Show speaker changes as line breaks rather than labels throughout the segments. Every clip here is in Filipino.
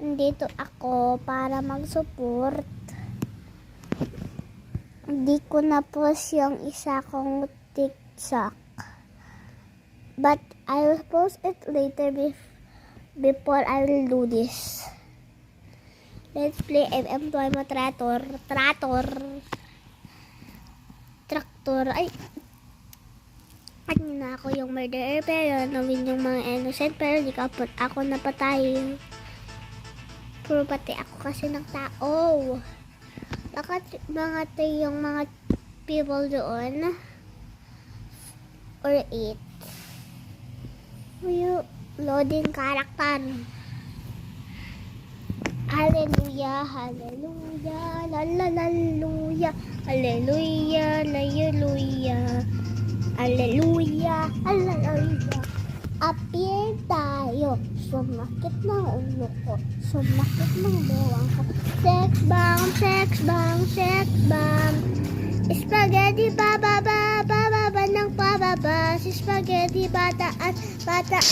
Nandito ako para mag-support. Hindi ko na-post yung isa kong TikTok. But I'll post it later before I will do this. Let's play MM2 Tractor. Ay, kanina ako yung murderer pero nawin yung mga innocent pero di ka ako napatay. Pero pati ako kasi ng tao. Bakit yung mga people doon? Or 8? Will loading character. Hallelujah, hallelujah, hallelujah, hallelujah, hallelujah, hallelujah, hallelujah. Appear tayo. Sumakit ng ulo ko. Sumakit ng bawang ko. Sex bomb, sex bomb, sex bomb. Spaghetti pababa, pababa ng pababa. Si spaghetti bataan, bataan.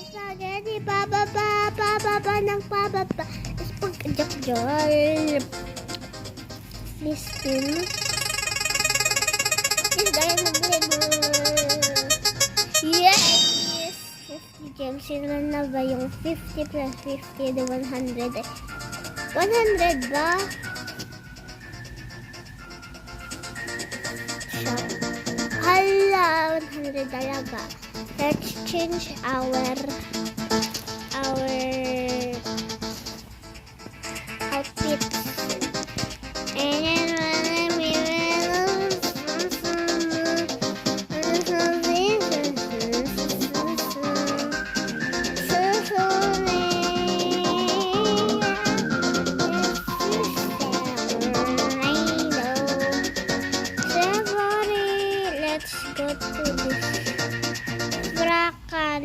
Spaghetti pababa, pababa ng pababa. Spaghetti. Listen. Is there yes! 50 gems. Sino na ba yung 50 plus 50? The 100. 100 ba? Shop. Hala! 100 talaga. Let's change our outfit. And go to this Brakan.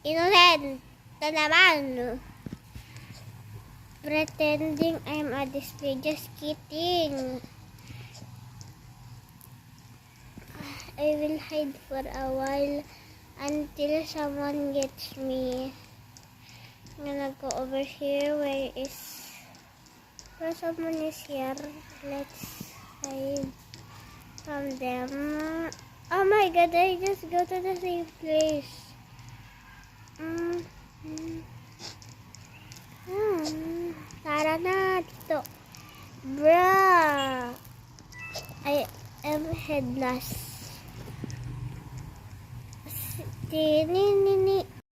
Innocent na naman. Pretending I'm a display. Just kidding. I will hide for a while until someone gets me. I'm gonna go over here. Where someone is here? Let's hide from them. Oh my god, I just go to the same place. Tara na dito. Bruh. I am headless. Nini.